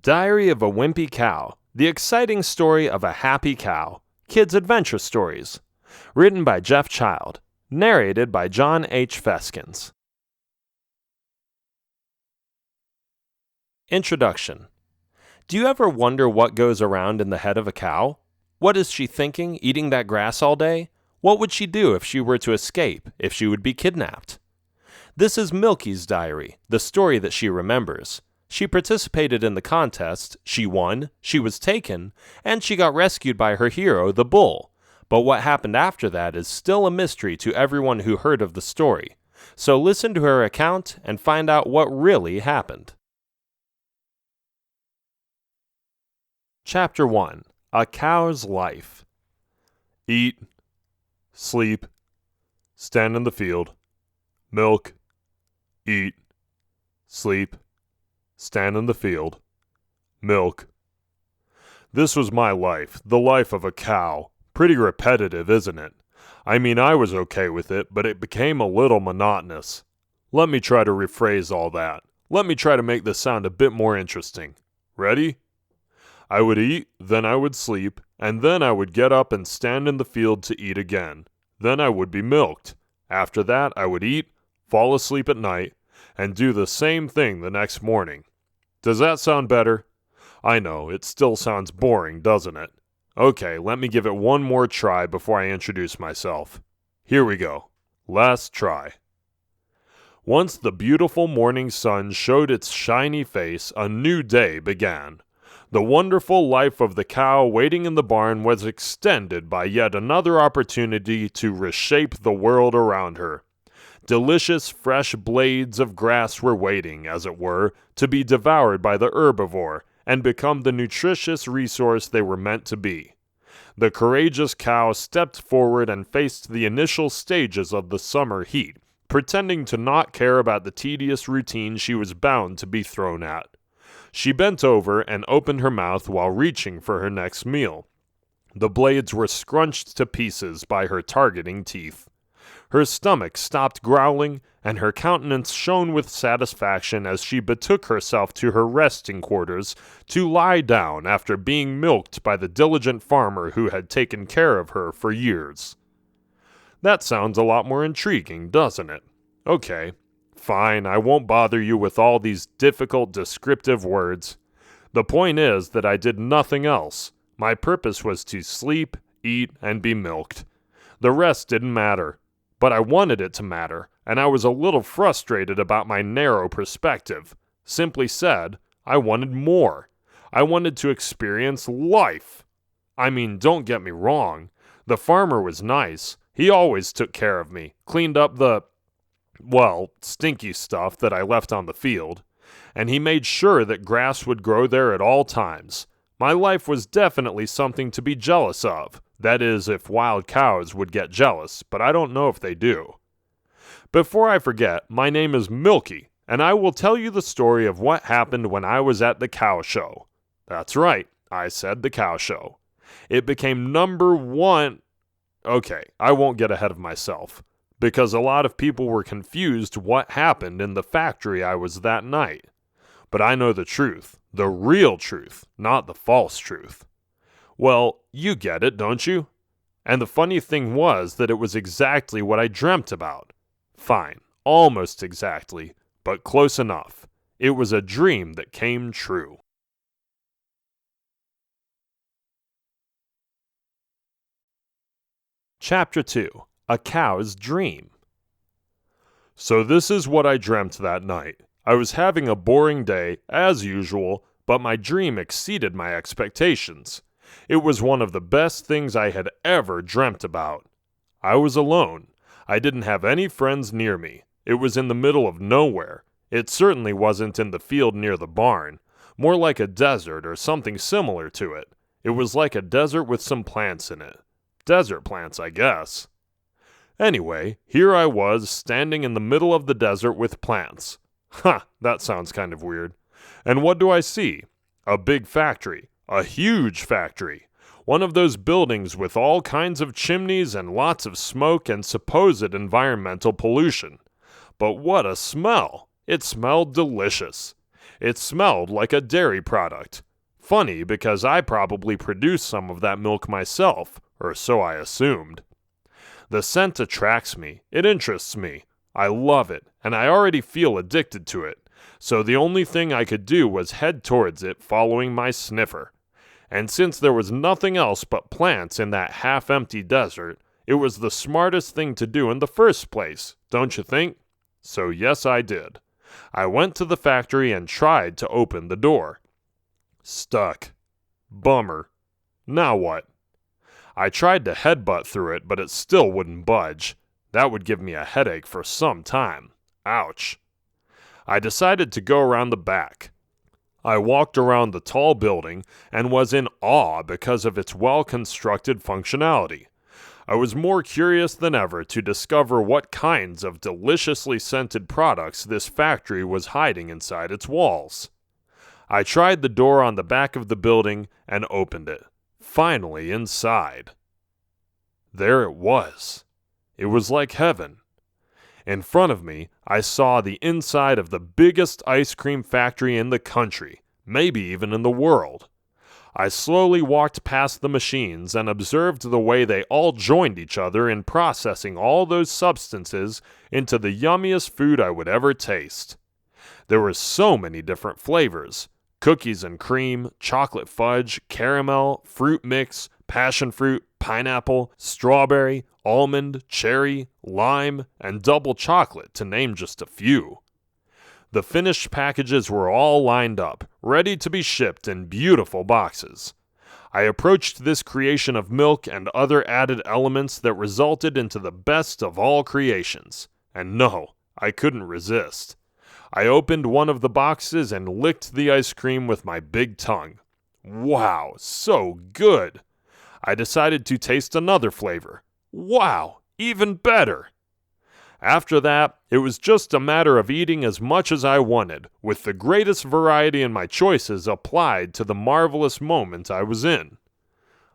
Diary of a Wimpy Cow, the exciting story of a happy cow. Kids' adventure stories. Written by Jeff Child. Narrated by John H. Feskins. Introduction. Do you ever wonder what goes around in the head of a cow? What is she thinking, eating that grass all day? What would she do if she were to escape, if she would be kidnapped? This is Milky's diary, the story that she remembers. She participated in the contest, she won, she was taken, and she got rescued by her hero, the bull. But what happened after that is still a mystery to everyone who heard of the story. So listen to her account and find out what really happened. Chapter 1. A Cow's Life. Eat, sleep, stand in the field, milk, eat, sleep, stand in the field, milk. This was my life, the life of a cow. Pretty repetitive, isn't it? I mean, I was okay with it, but it became a little monotonous. Let me try to rephrase all that. Let me try to make this sound a bit more interesting. Ready? I would eat, then I would sleep, and then I would get up and stand in the field to eat again. Then I would be milked. After that, I would eat, fall asleep at night, and do the same thing the next morning. Does that sound better? I know, it still sounds boring, doesn't it? Okay, let me give it one more try before I introduce myself. Here we go. Last try. Once the beautiful morning sun showed its shiny face, a new day began. The wonderful life of the cow waiting in the barn was extended by yet another opportunity to reshape the world around her. Delicious fresh blades of grass were waiting, as it were, to be devoured by the herbivore and become the nutritious resource they were meant to be. The courageous cow stepped forward and faced the initial stages of the summer heat, pretending to not care about the tedious routine she was bound to be thrown at. She bent over and opened her mouth while reaching for her next meal. The blades were scrunched to pieces by her targeting teeth. Her stomach stopped growling, and her countenance shone with satisfaction as she betook herself to her resting quarters to lie down after being milked by the diligent farmer who had taken care of her for years. That sounds a lot more intriguing, doesn't it? Okay, fine, I won't bother you with all these difficult descriptive words. The point is that I did nothing else. My purpose was to sleep, eat, and be milked. The rest didn't matter. But I wanted it to matter, and I was a little frustrated about my narrow perspective. Simply said, I wanted more. I wanted to experience life. I mean, don't get me wrong. The farmer was nice. He always took care of me, cleaned up the, stinky stuff that I left on the field. And he made sure that grass would grow there at all times. My life was definitely something to be jealous of. That is, if wild cows would get jealous, but I don't know if they do. Before I forget, my name is Milky, and I will tell you the story of what happened when I was at the cow show. That's right, I said the cow show. It became number one. Okay, I won't get ahead of myself, because a lot of people were confused what happened in the factory I was that night. But I know the truth, the real truth, not the false truth. Well, you get it, don't you? And the funny thing was that it was exactly what I dreamt about. Fine, almost exactly, but close enough. It was a dream that came true. Chapter 2. A Cow's Dream. So this is what I dreamt that night. I was having a boring day, as usual, but my dream exceeded my expectations. It was one of the best things I had ever dreamt about. I was alone. I didn't have any friends near me. It was in the middle of nowhere. It certainly wasn't in the field near the barn. More like a desert or something similar to it. It was like a desert with some plants in it. Desert plants, I guess. Anyway, here I was, standing in the middle of the desert with plants. That sounds kind of weird. And what do I see? A big factory. A huge factory. One of those buildings with all kinds of chimneys and lots of smoke and supposed environmental pollution. But what a smell! It smelled delicious. It smelled like a dairy product. Funny, because I probably produced some of that milk myself, or so I assumed. The scent attracts me. It interests me. I love it, and I already feel addicted to it, so the only thing I could do was head towards it following my sniffer. And since there was nothing else but plants in that half-empty desert, it was the smartest thing to do in the first place, don't you think? So yes, I did. I went to the factory and tried to open the door. Stuck. Bummer. Now what? I tried to headbutt through it, but it still wouldn't budge. That would give me a headache for some time. Ouch. I decided to go around the back. I walked around the tall building and was in awe because of its well-constructed functionality. I was more curious than ever to discover what kinds of deliciously scented products this factory was hiding inside its walls. I tried the door on the back of the building and opened it. Finally inside. There it was. It was like heaven. In front of me, I saw the inside of the biggest ice cream factory in the country, maybe even in the world. I slowly walked past the machines and observed the way they all joined each other in processing all those substances into the yummiest food I would ever taste. There were so many different flavors: cookies and cream, chocolate fudge, caramel, fruit mix, passion fruit, pineapple, strawberry, almond, cherry, lime, and double chocolate, to name just a few. The finished packages were all lined up, ready to be shipped in beautiful boxes. I approached this creation of milk and other added elements that resulted into the best of all creations. And no, I couldn't resist. I opened one of the boxes and licked the ice cream with my big tongue. Wow, so good! I decided to taste another flavor. Wow, even better! After that, it was just a matter of eating as much as I wanted, with the greatest variety in my choices applied to the marvelous moment I was in.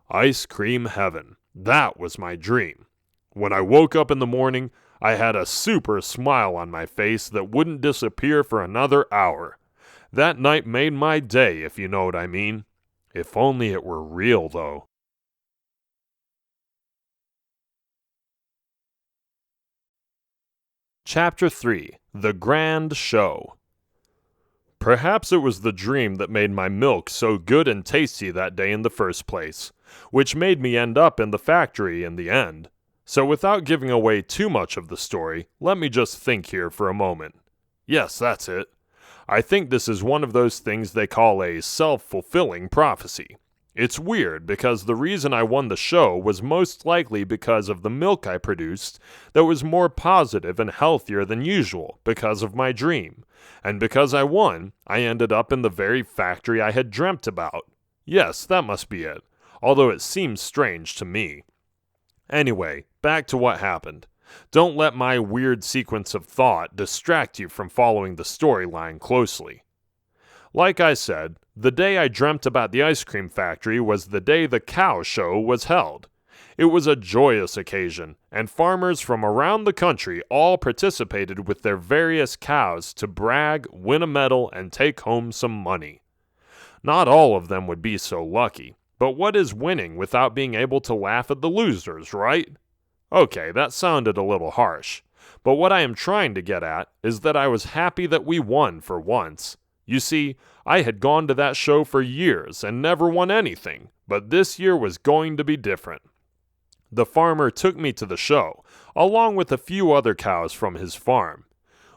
Ice cream heaven. That was my dream. When I woke up in the morning, I had a super smile on my face that wouldn't disappear for another hour. That night made my day, if you know what I mean. If only it were real, though. Chapter 3. The Grand Show. Perhaps it was the dream that made my milk so good and tasty that day in the first place, which made me end up in the factory in the end. So without giving away too much of the story, let me just think here for a moment. Yes, that's it. I think this is one of those things they call a self-fulfilling prophecy. It's weird because the reason I won the show was most likely because of the milk I produced that was more positive and healthier than usual because of my dream. And because I won, I ended up in the very factory I had dreamt about. Yes, that must be it, although it seems strange to me. Anyway, back to what happened. Don't let my weird sequence of thought distract you from following the storyline closely. Like I said, the day I dreamt about the ice cream factory was the day the cow show was held. It was a joyous occasion, and farmers from around the country all participated with their various cows to brag, win a medal, and take home some money. Not all of them would be so lucky, but what is winning without being able to laugh at the losers, right? Okay, that sounded a little harsh, but what I am trying to get at is that I was happy that we won for once. You see, I had gone to that show for years and never won anything, but this year was going to be different. The farmer took me to the show, along with a few other cows from his farm.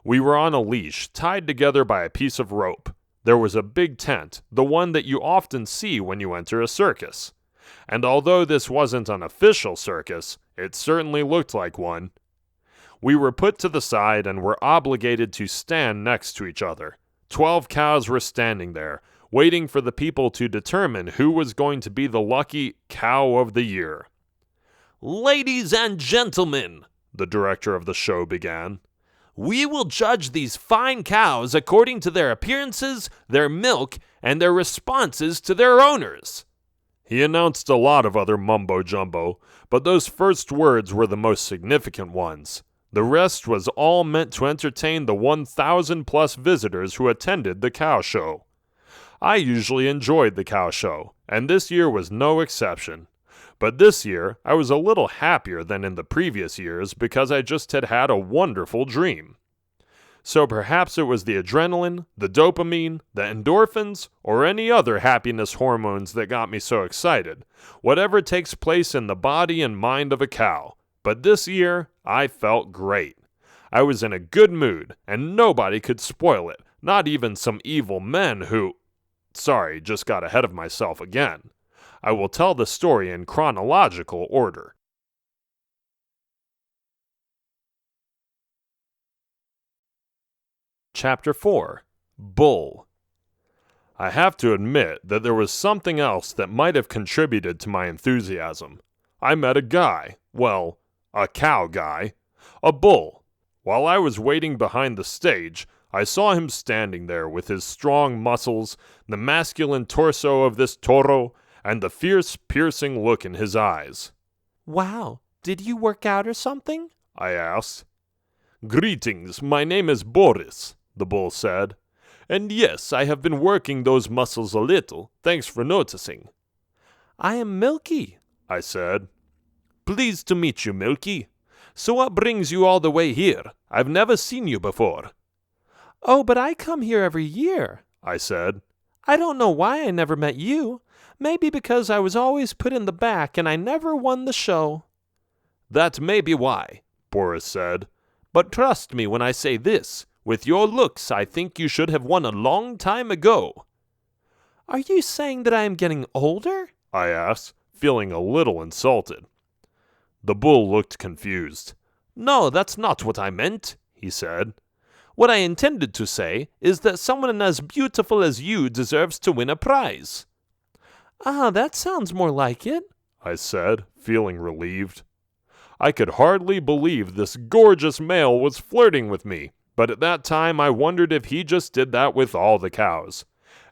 We were on a leash, tied together by a piece of rope. There was a big tent, the one that you often see when you enter a circus. And although this wasn't an official circus, it certainly looked like one. We were put to the side and were obligated to stand next to each other. 12 cows were standing there, waiting for the people to determine who was going to be the lucky cow of the year. "Ladies and gentlemen," the director of the show began, "we will judge these fine cows according to their appearances, their milk, and their responses to their owners." He announced a lot of other mumbo-jumbo, but those first words were the most significant ones. The rest was all meant to entertain the 1,000 plus visitors who attended the cow show. I usually enjoyed the cow show, and this year was no exception. But this year, I was a little happier than in the previous years because I just had a wonderful dream. So perhaps it was the adrenaline, the dopamine, the endorphins, or any other happiness hormones that got me so excited. Whatever takes place in the body and mind of a cow. But this year, I felt great. I was in a good mood, and nobody could spoil it, not even some evil men who... Sorry, just got ahead of myself again. I will tell the story in chronological order. Chapter 4. Bull. I have to admit that there was something else that might have contributed to my enthusiasm. I met a guy, well, a cow guy, a bull. While I was waiting behind the stage, I saw him standing there with his strong muscles, the masculine torso of this toro, and the fierce, piercing look in his eyes. "Wow, did you work out or something?" I asked. "Greetings, my name is Boris," the bull said. "And yes, I have been working those muscles a little, thanks for noticing." "I am Milky," I said. "Pleased to meet you, Milky. So what brings you all the way here? I've never seen you before." "Oh, but I come here every year," I said. "I don't know why I never met you. Maybe because I was always put in the back and I never won the show." "That may be why," Boris said. "But trust me when I say this. With your looks, I think you should have won a long time ago." "Are you saying that I am getting older?" I asked, feeling a little insulted. The bull looked confused. "No, that's not what I meant," he said. "What I intended to say is that someone as beautiful as you deserves to win a prize." "Ah, that sounds more like it," I said, feeling relieved. I could hardly believe this gorgeous male was flirting with me, but at that time I wondered if he just did that with all the cows.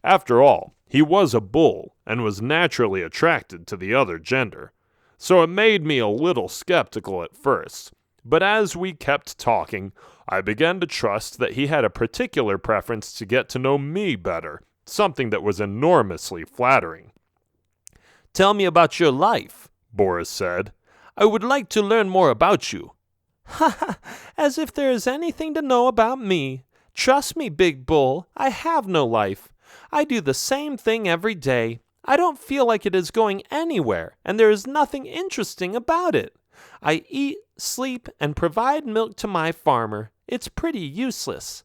After all, he was a bull and was naturally attracted to the other gender. So it made me a little skeptical at first. But as we kept talking, I began to trust that he had a particular preference to get to know me better, something that was enormously flattering. "Tell me about your life," Boris said. "I would like to learn more about you." "Ha ha, as if there is anything to know about me. Trust me, Big Bull, I have no life. I do the same thing every day. I don't feel like it is going anywhere, and there is nothing interesting about it. I eat, sleep, and provide milk to my farmer. It's pretty useless."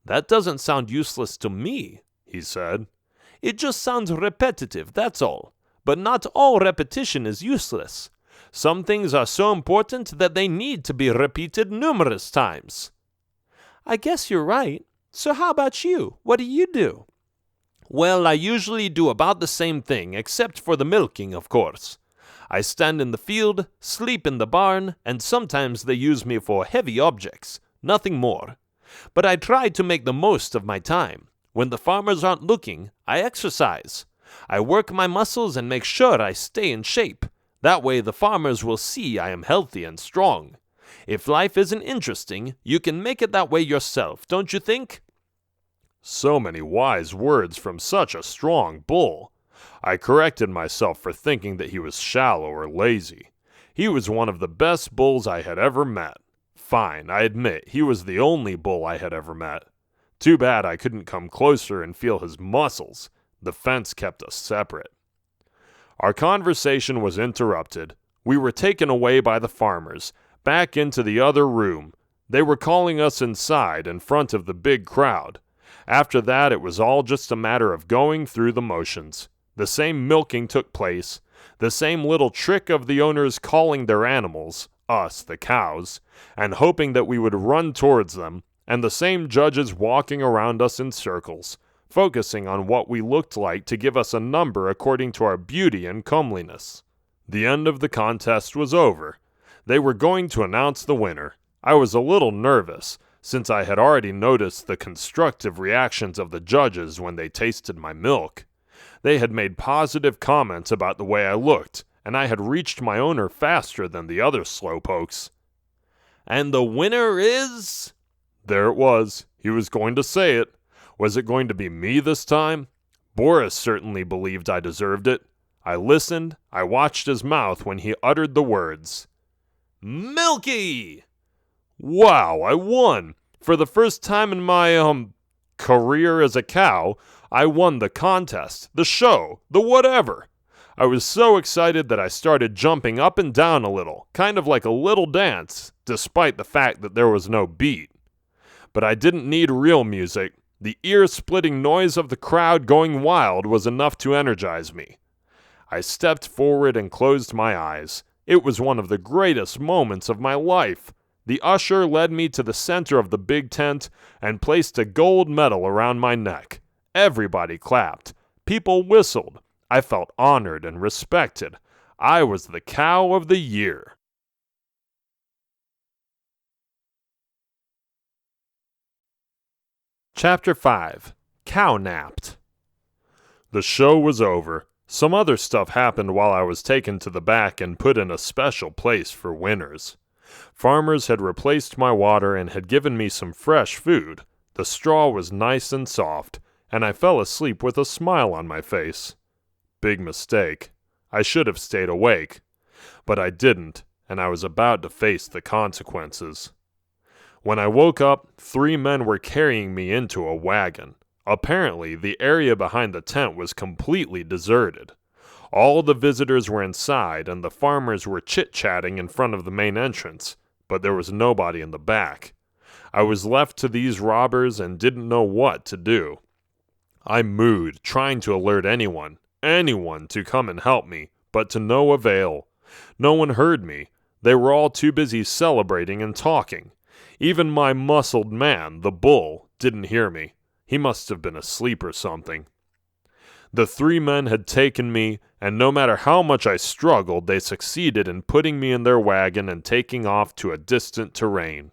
"That doesn't sound useless to me," he said. "It just sounds repetitive, that's all. But not all repetition is useless. Some things are so important that they need to be repeated numerous times." "I guess you're right. So how about you? What do you do?" "Well, I usually do about the same thing, except for the milking, of course. I stand in the field, sleep in the barn, and sometimes they use me for heavy objects, nothing more. But I try to make the most of my time. When the farmers aren't looking, I exercise. I work my muscles and make sure I stay in shape. That way the farmers will see I am healthy and strong. If life isn't interesting, you can make it that way yourself, don't you think?" So many wise words from such a strong bull. I corrected myself for thinking that he was shallow or lazy. He was one of the best bulls I had ever met. Fine, I admit, he was the only bull I had ever met. Too bad I couldn't come closer and feel his muscles. The fence kept us separate. Our conversation was interrupted. We were taken away by the farmers, back into the other room. They were calling us inside in front of the big crowd. After that, it was all just a matter of going through the motions. The same milking took place, the same little trick of the owners calling their animals, us, the cows, and hoping that we would run towards them, and the same judges walking around us in circles, focusing on what we looked like to give us a number according to our beauty and comeliness. The end of the contest was over. They were going to announce the winner. I was a little nervous, since I had already noticed the constructive reactions of the judges when they tasted my milk. They had made positive comments about the way I looked, and I had reached my owner faster than the other slowpokes. And the winner is... There it was. He was going to say it. Was it going to be me this time? Boris certainly believed I deserved it. I listened. I watched his mouth when he uttered the words. Milky! Wow, I won! For the first time in my, career as a cow, I won the contest, the show, the whatever. I was so excited that I started jumping up and down a little, kind of like a little dance, despite the fact that there was no beat. But I didn't need real music. The ear-splitting noise of the crowd going wild was enough to energize me. I stepped forward and closed my eyes. It was one of the greatest moments of my life. The usher led me to the center of the big tent and placed a gold medal around my neck. Everybody clapped. People whistled. I felt honored and respected. I was the cow of the year. Chapter 5. Cow Napped. The show was over. Some other stuff happened while I was taken to the back and put in a special place for winners. Farmers had replaced my water and had given me some fresh food. The straw was nice and soft, and I fell asleep with a smile on my face. Big mistake. I should have stayed awake. But I didn't, and I was about to face the consequences. When I woke up, 3 men were carrying me into a wagon. Apparently, the area behind the tent was completely deserted. All the visitors were inside, and the farmers were chit-chatting in front of the main entrance, but there was nobody in the back. I was left to these robbers and didn't know what to do. I mooed, trying to alert anyone to come and help me, but to no avail. No one heard me. They were all too busy celebrating and talking. Even my muscled man, the bull, didn't hear me. He must have been asleep or something. The 3 men had taken me, and no matter how much I struggled, they succeeded in putting me in their wagon and taking off to a distant terrain.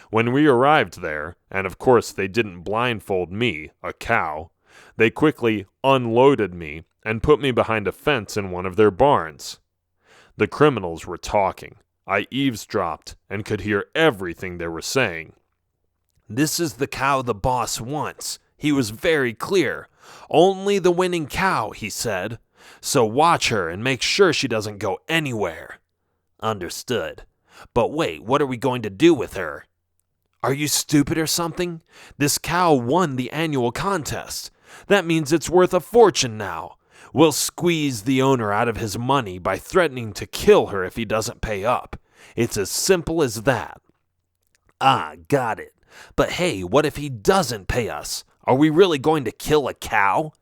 When we arrived there, and of course they didn't blindfold me, a cow, they quickly unloaded me and put me behind a fence in one of their barns. The criminals were talking. I eavesdropped and could hear everything they were saying. This is the cow the boss wants. He was very clear. Only the winning cow, he said. So watch her and make sure she doesn't go anywhere. Understood. But wait, what are we going to do with her? Are you stupid or something? This cow won the annual contest. That means it's worth a fortune now. We'll squeeze the owner out of his money by threatening to kill her if he doesn't pay up. It's as simple as that. Ah, got it. But hey, what if he doesn't pay us? Are we really going to kill a cow?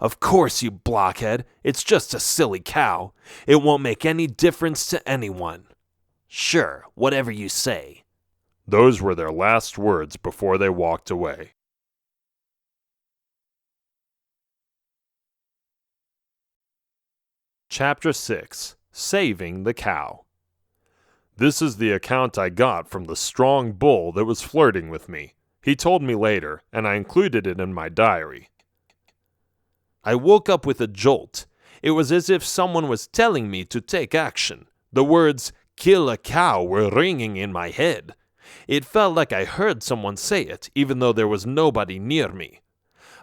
Of course, you blockhead. It's just a silly cow. It won't make any difference to anyone. Sure, whatever you say. Those were their last words before they walked away. Chapter 6. Saving the Cow. This is the account I got from the strong bull that was flirting with me. He told me later, and I included it in my diary. I woke up with a jolt. It was as if someone was telling me to take action. The words, "kill a cow," were ringing in my head. It felt like I heard someone say it, even though there was nobody near me.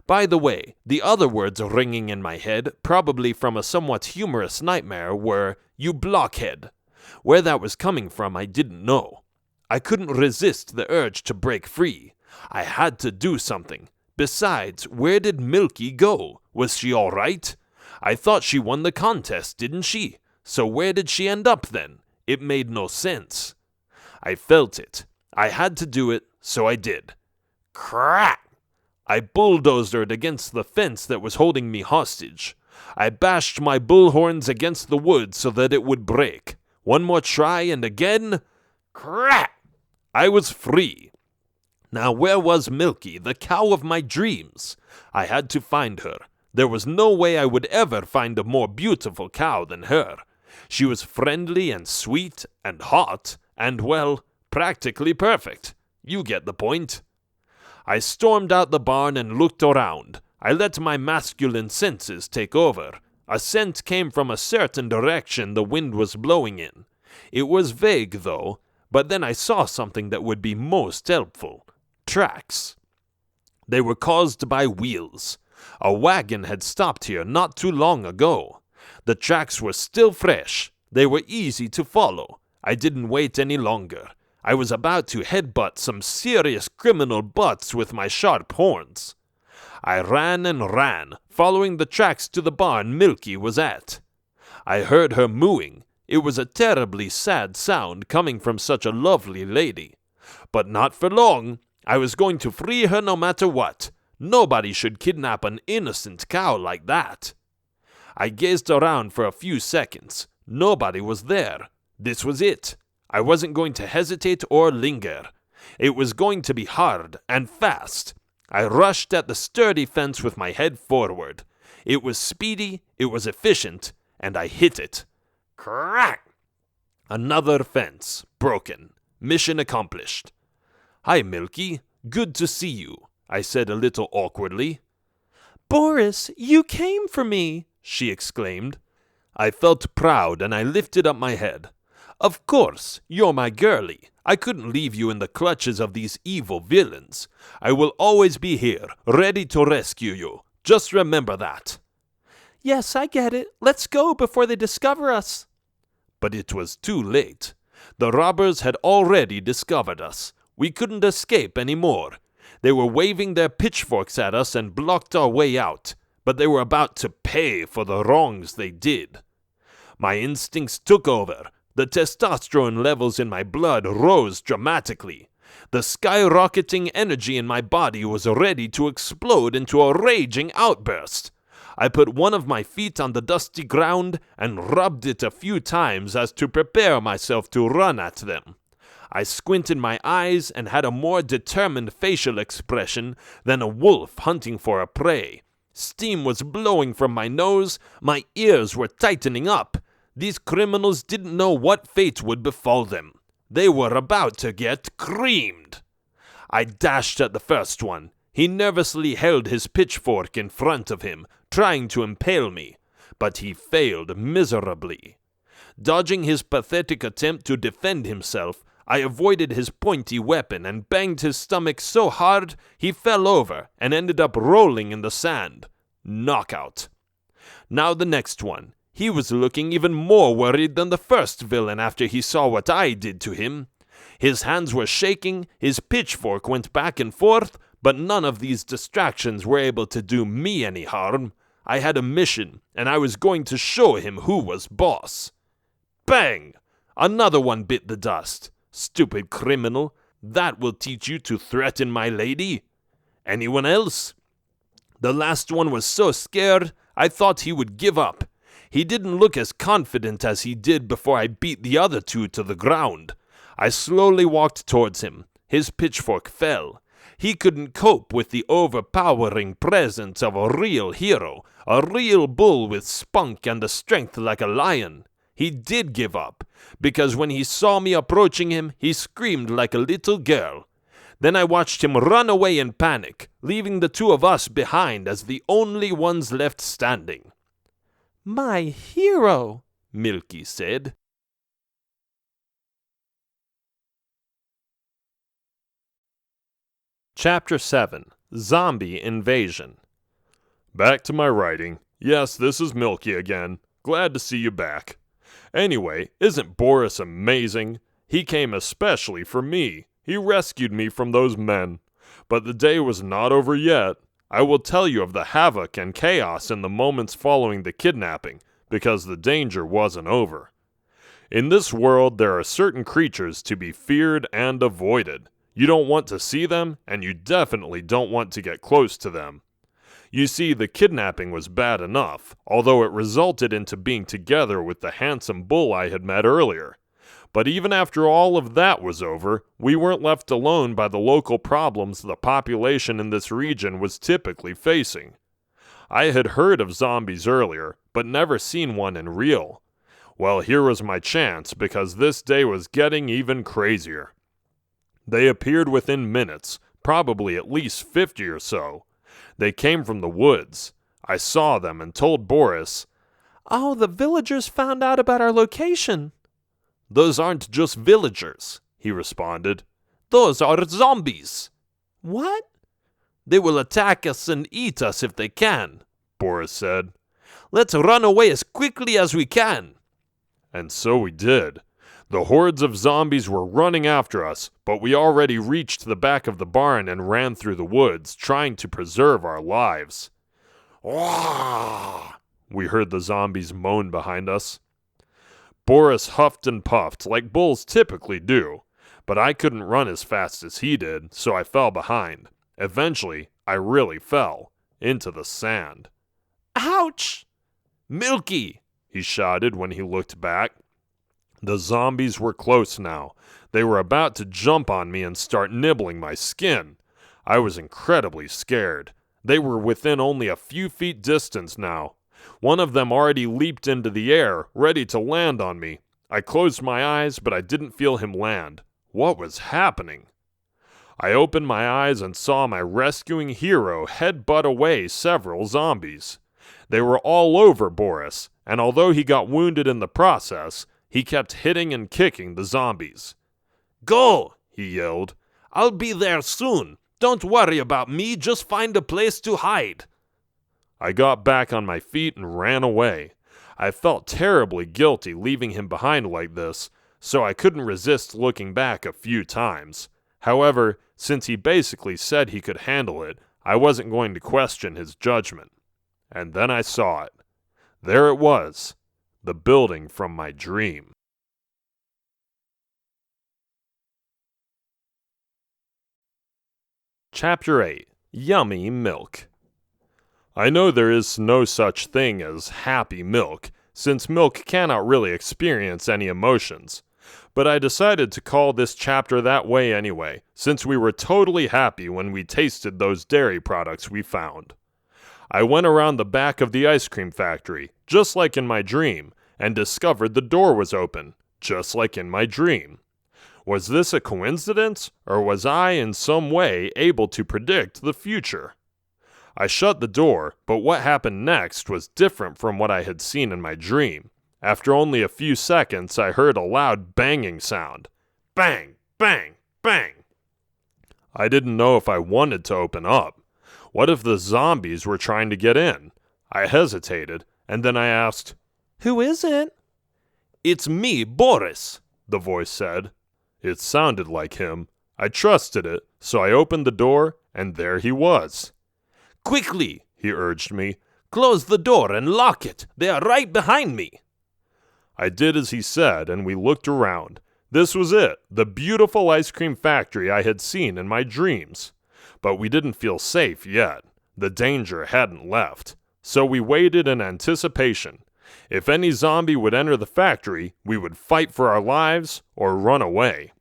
By the way, the other words ringing in my head, probably from a somewhat humorous nightmare, were, "you blockhead." Where that was coming from, I didn't know. I couldn't resist the urge to break free. I had to do something. Besides, where did Milky go? Was she all right? I thought she won the contest, didn't she? So where did she end up then? It made no sense. I felt it. I had to do it, so I did. Crack! I bulldozed it against the fence that was holding me hostage. I bashed my bullhorns against the wood so that it would break. One more try, and again, crack! I was free. Now where was Milky, the cow of my dreams? I had to find her. There was no way I would ever find a more beautiful cow than her. She was friendly and sweet and hot and, well, practically perfect. You get the point. I stormed out the barn and looked around. I let my masculine senses take over. A scent came from a certain direction the wind was blowing in. It was vague, though, But then I saw something that would be most helpful. Tracks. They were caused by wheels. A wagon had stopped here not too long ago. The tracks were still fresh. They were easy to follow. I didn't wait any longer. I was about to headbutt some serious criminal butts with my sharp horns. I ran and ran, following the tracks to the barn Milky was at. I heard her mooing. It was a terribly sad sound coming from such a lovely lady. But not for long. I was going to free her no matter what. Nobody should kidnap an innocent cow like that. I gazed around for a few seconds. Nobody was there. This was it. I wasn't going to hesitate or linger. It was going to be hard and fast. I rushed at the sturdy fence with my head forward. It was speedy, it was efficient, and I hit it. Crack! Another fence, broken. Mission accomplished. Hi, Milky. Good to see you, I said a little awkwardly. Boris, you came for me, she exclaimed. I felt proud and I lifted up my head. Of course, you're my girlie. I couldn't leave you in the clutches of these evil villains. I will always be here, ready to rescue you. Just remember that. Yes, I get it. Let's go before they discover us. But it was too late. The robbers had already discovered us. We couldn't escape anymore. They were waving their pitchforks at us and blocked our way out, but they were about to pay for the wrongs they did. My instincts took over. The testosterone levels in my blood rose dramatically. The skyrocketing energy in my body was ready to explode into a raging outburst. I put one of my feet on the dusty ground and rubbed it a few times as to prepare myself to run at them. I squinted my eyes and had a more determined facial expression than a wolf hunting for a prey. Steam was blowing from my nose, my ears were tightening up. These criminals didn't know what fate would befall them. They were about to get creamed. I dashed at the first one. He nervously held his pitchfork in front of him, trying to impale me, but he failed miserably. Dodging his pathetic attempt to defend himself, I avoided his pointy weapon and banged his stomach so hard he fell over and ended up rolling in the sand. Knockout. Now the next one. He was looking even more worried than the first villain after he saw what I did to him. His hands were shaking, his pitchfork went back and forth, but none of these distractions were able to do me any harm. I had a mission, and I was going to show him who was boss. Bang! Another one bit the dust. Stupid criminal. That will teach you to threaten my lady. Anyone else? The last one was so scared, I thought he would give up. He didn't look as confident as he did before I beat the other two to the ground. I slowly walked towards him. His pitchfork fell. He couldn't cope with the overpowering presence of a real hero, a real bull with spunk and a strength like a lion. He did give up, because when he saw me approaching him, he screamed like a little girl. Then I watched him run away in panic, leaving the two of us behind as the only ones left standing. My hero, Milky said. Chapter 7. Zombie Invasion. Back to my writing. Yes, this is Milky again. Glad to see you back. Anyway, isn't Boris amazing? He came especially for me. He rescued me from those men. But the day was not over yet. I will tell you of the havoc and chaos in the moments following the kidnapping, because the danger wasn't over. In this world, there are certain creatures to be feared and avoided. You don't want to see them, and you definitely don't want to get close to them. You see, the kidnapping was bad enough, although it resulted into being together with the handsome bull I had met earlier. But even after all of that was over, we weren't left alone by the local problems the population in this region was typically facing. I had heard of zombies earlier, but never seen one in real. Well, here was my chance, because this day was getting even crazier. They appeared within minutes, probably at least 50 or so. They came from the woods. I saw them and told Boris, "Oh, the villagers found out about our location." "Those aren't just villagers," he responded. "Those are zombies." What? "They will attack us and eat us if they can," Boris said. "Let's run away as quickly as we can." And so we did. The hordes of zombies were running after us, but we already reached the back of the barn and ran through the woods, trying to preserve our lives. "Wah!" we heard the zombies moan behind us. Boris huffed and puffed like bulls typically do, but I couldn't run as fast as he did, so I fell behind. Eventually, I really fell into the sand. Ouch! "Milky!" he shouted when he looked back. The zombies were close now. They were about to jump on me and start nibbling my skin. I was incredibly scared. They were within only a few feet distance now. One of them already leaped into the air, ready to land on me. I closed my eyes, but I didn't feel him land. What was happening? I opened my eyes and saw my rescuing hero headbutt away several zombies. They were all over Boris, and although he got wounded in the process, he kept hitting and kicking the zombies. "Go!" he yelled. "I'll be there soon. Don't worry about me, just find a place to hide." I got back on my feet and ran away. I felt terribly guilty leaving him behind like this, so I couldn't resist looking back a few times. However, since he basically said he could handle it, I wasn't going to question his judgment. And then I saw it. There it was, the building from my dream. Chapter 8. Yummy Milk. I know there is no such thing as happy milk, since milk cannot really experience any emotions. But I decided to call this chapter that way anyway, since we were totally happy when we tasted those dairy products we found. I went around the back of the ice cream factory, just like in my dream, and discovered the door was open, just like in my dream. Was this a coincidence, or was I in some way able to predict the future? I shut the door, but what happened next was different from what I had seen in my dream. After only a few seconds, I heard a loud banging sound. Bang, bang, bang. I didn't know if I wanted to open up. What if the zombies were trying to get in? I hesitated, and then I asked, "Who is it?" "It's me, Boris," the voice said. It sounded like him. I trusted it, so I opened the door, and there he was. "Quickly," he urged me. "Close the door and lock it. They are right behind me." I did as he said, and we looked around. This was it, the beautiful ice cream factory I had seen in my dreams. But we didn't feel safe yet. The danger hadn't left. So we waited in anticipation. If any zombie would enter the factory, we would fight for our lives or run away.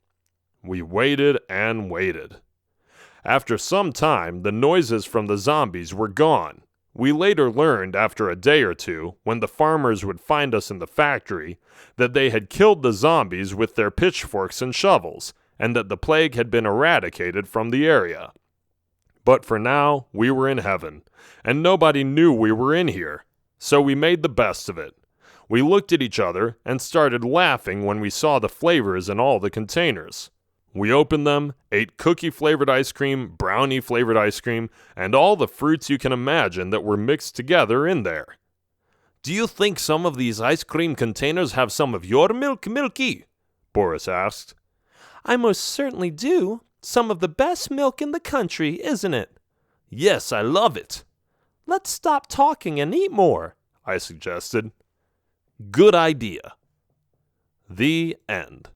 We waited and waited. After some time, the noises from the zombies were gone. We later learned after a day or two, when the farmers would find us in the factory, that they had killed the zombies with their pitchforks and shovels, and that the plague had been eradicated from the area. But for now, we were in heaven, and nobody knew we were in here, so we made the best of it. We looked at each other and started laughing when we saw the flavors in all the containers. We opened them, ate cookie-flavored ice cream, brownie-flavored ice cream, and all the fruits you can imagine that were mixed together in there. "Do you think some of these ice cream containers have some of your milk, Milky?" Boris asked. "I most certainly do. Some of the best milk in the country, isn't it?" "Yes, I love it." "Let's stop talking and eat more," I suggested. "Good idea." The end.